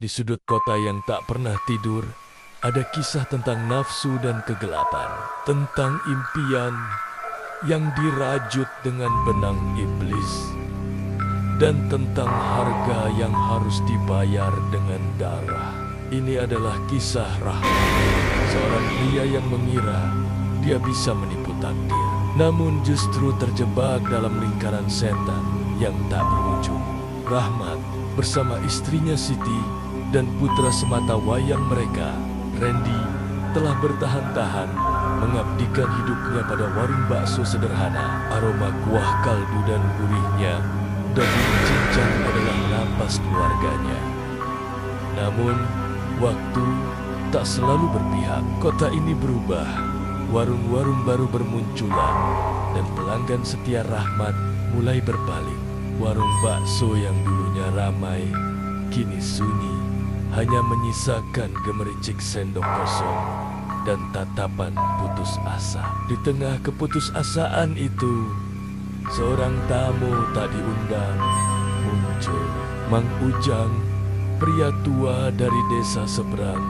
Di sudut kota yang tak pernah tidur, ada kisah tentang nafsu dan kegelapan, tentang impian yang dirajut dengan benang iblis, dan tentang harga yang harus dibayar dengan darah. Ini adalah kisah Rahmat, seorang pria yang mengira dia bisa menipu takdir, namun justru terjebak dalam lingkaran setan yang tak berujung. Rahmat bersama istrinya Siti dan putra semata wayang mereka, Randy, telah bertahan-tahan mengabdikan hidupnya pada warung bakso sederhana. Aroma kuah kaldu dan gurihnya daging cincang adalah napas keluarganya. Namun, waktu tak selalu berpihak. Kota ini berubah, warung-warung baru bermunculan, dan pelanggan setia Rahmat mulai berpaling. Warung bakso yang dulunya ramai, kini sunyi, hanya menyisakan gemericik sendok kosong dan tatapan putus asa. Di tengah keputusasaan itu, seorang tamu tak diundang muncul. Mang Ujang, pria tua dari desa seberang,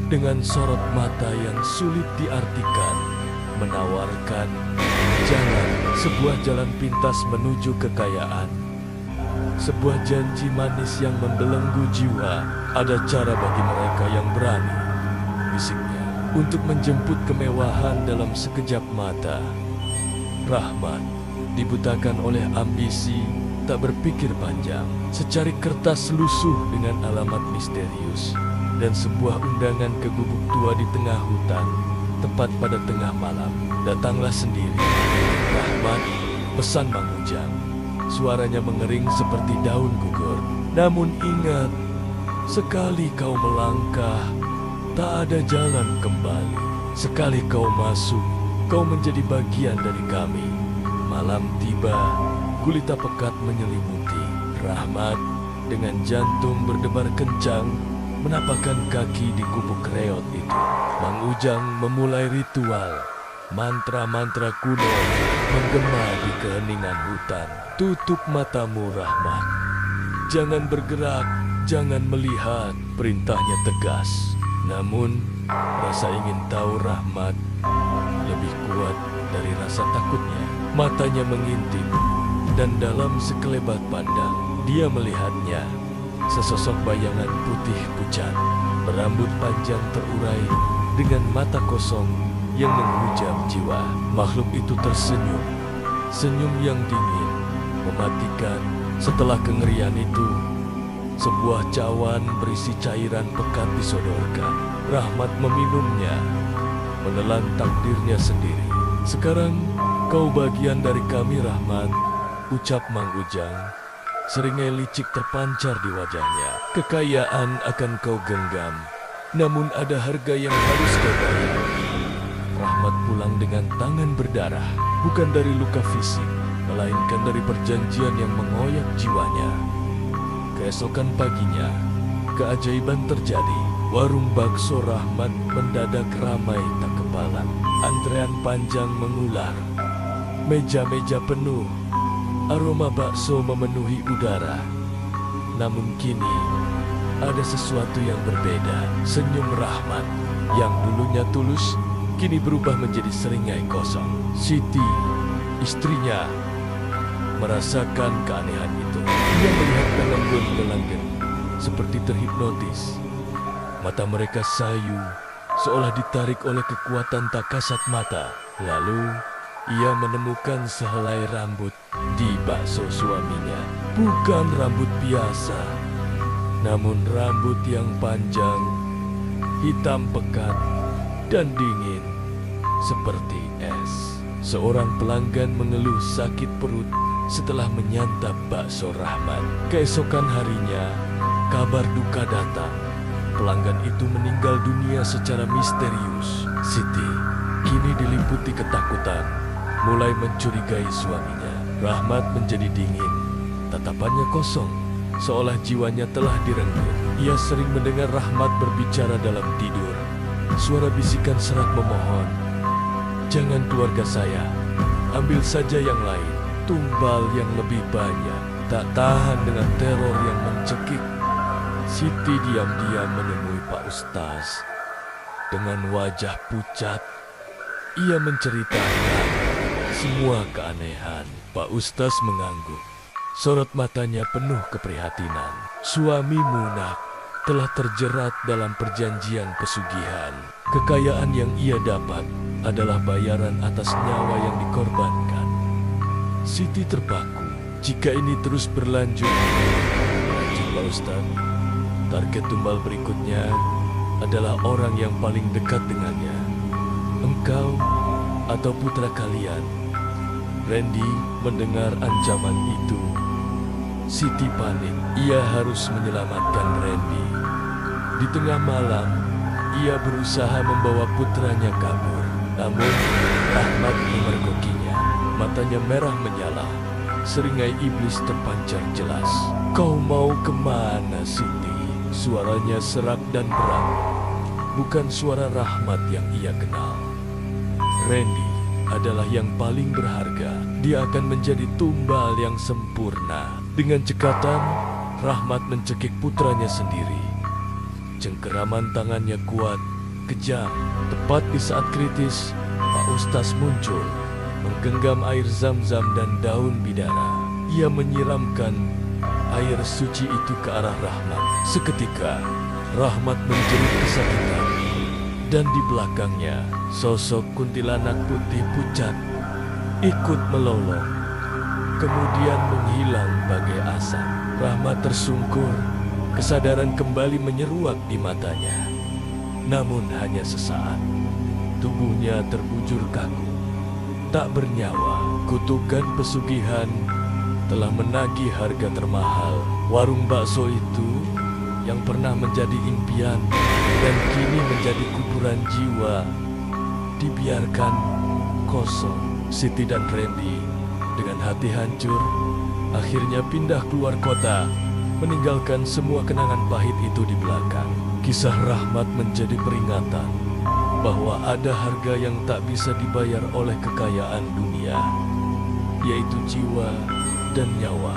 dengan sorot mata yang sulit diartikan, menawarkan sebuah jalan pintas menuju kekayaan. Sebuah janji manis yang membelenggu jiwa. Ada cara bagi mereka yang berani, bisiknya, untuk menjemput kemewahan dalam sekejap mata. Rahmat dibutakan oleh ambisi, tak berpikir panjang, secari kertas lusuh dengan alamat misterius, dan sebuah undangan ke gubuk tua di tengah hutan, tepat pada tengah malam. Datanglah sendiri. Rahmat pesan Mang Ujang. Suaranya mengering seperti daun gugur. Namun ingat, sekali kau melangkah, tak ada jalan kembali. Sekali kau masuk, kau menjadi bagian dari kami. Malam tiba, gulita pekat menyelimuti. Rahmat dengan jantung berdebar kencang menapakkan kaki di gubuk reot itu. Mang Ujang memulai ritual. Mantra-mantra kuno menggema di keheningan hutan. Tutup matamu, Rahmat. Jangan bergerak, jangan melihat. Perintahnya tegas. Namun, rasa ingin tahu Rahmat lebih kuat dari rasa takutnya. Matanya mengintip, dan dalam sekelebat pandang, dia melihatnya. Sesosok bayangan putih pucat, berambut panjang terurai, dengan mata kosong yang menghujam jiwa. Makhluk itu tersenyum, senyum yang dingin, mematikan. Setelah kengerian itu, sebuah cawan berisi cairan pekat disodorkan. Rahmat meminumnya, menelan takdirnya sendiri. Sekarang kau bagian dari kami, Rahmat, ucap Mang Ujang. Seringai licik terpancar di wajahnya. Kekayaan akan kau genggam, namun ada harga yang harus kau bayar. Rahmat pulang dengan tangan berdarah, bukan dari luka fisik, melainkan dari perjanjian yang mengoyak jiwanya. Keesokan paginya, keajaiban terjadi. Warung bakso Rahmat mendadak ramai tak kepalang. Antrean panjang mengular. Meja-meja penuh. Aroma bakso memenuhi udara. Namun kini, ada sesuatu yang berbeda. Senyum Rahmat yang dulunya tulus, kini berubah menjadi seringai kosong. Siti, istrinya, merasakan keanehan itu. Dia melihat pelanggan-pelanggan seperti terhipnotis. Mata mereka sayu, seolah ditarik oleh kekuatan tak kasat mata. Lalu, ia menemukan sehelai rambut di bakso suaminya. Bukan rambut biasa, namun rambut yang panjang, hitam pekat, dan dingin seperti es. Seorang pelanggan mengeluh sakit perut setelah menyantap bakso Rahmat. Keesokan harinya, kabar duka datang. Pelanggan itu meninggal dunia secara misterius. Siti kini diliputi ketakutan, mulai mencurigai suaminya. Rahmat menjadi dingin, tatapannya kosong, seolah jiwanya telah direnggut. Ia sering mendengar Rahmat berbicara dalam tidur. Suara bisikan serak memohon, "Jangan keluarga saya, ambil saja yang lain, tumbal yang lebih banyak." Tak tahan dengan teror yang mencekik, Siti diam-diam menemui Pak Ustaz. Dengan wajah pucat, ia menceritakan semua keanehan. Pak Ustaz mengangguk. Sorot matanya penuh keprihatinan. Suamimu, nak, telah terjerat dalam perjanjian pesugihan. Kekayaan yang ia dapat adalah bayaran atas nyawa yang dikorbankan. Siti terpaku. Jika ini terus berlanjut, Pak Ustaz, target tumbal berikutnya adalah orang yang paling dekat dengannya. Engkau atau putra kalian. Randy mendengar ancaman itu. Siti panik. Ia harus menyelamatkan Randy. Di tengah malam, ia berusaha membawa putranya kabur. Namun, Rahmat memergokinya. Matanya merah menyala. Seringai iblis terpancar jelas. Kau mau kemana, Siti? Suaranya serak dan berat. Bukan suara Rahmat yang ia kenal. Randy adalah yang paling berharga. Dia akan menjadi tumbal yang sempurna. Dengan cekatan, Rahmat mencekik putranya sendiri. Cengkeraman tangannya kuat, kejam. Tepat di saat kritis, Pak Ustaz muncul, menggenggam air zam-zam dan daun bidara. Ia menyiramkan air suci itu ke arah Rahmat. Seketika, Rahmat menjerit kesakitan. Dan di belakangnya, sosok kuntilanak putih pucat ikut melolong, kemudian menghilang bagai asap. Rahmat tersungkur, kesadaran kembali menyeruak di matanya. Namun hanya sesaat, tubuhnya terbujur kaku, tak bernyawa. Kutukan pesugihan telah menagih harga termahal. Warung bakso itu yang pernah menjadi impian dan kini menjadi kuburan jiwa, dibiarkan kosong. Siti dan Randy dengan hati hancur akhirnya pindah keluar kota, meninggalkan semua kenangan pahit itu di belakang. Kisah Rahmat menjadi peringatan bahwa ada harga yang tak bisa dibayar oleh kekayaan dunia, yaitu jiwa dan nyawa.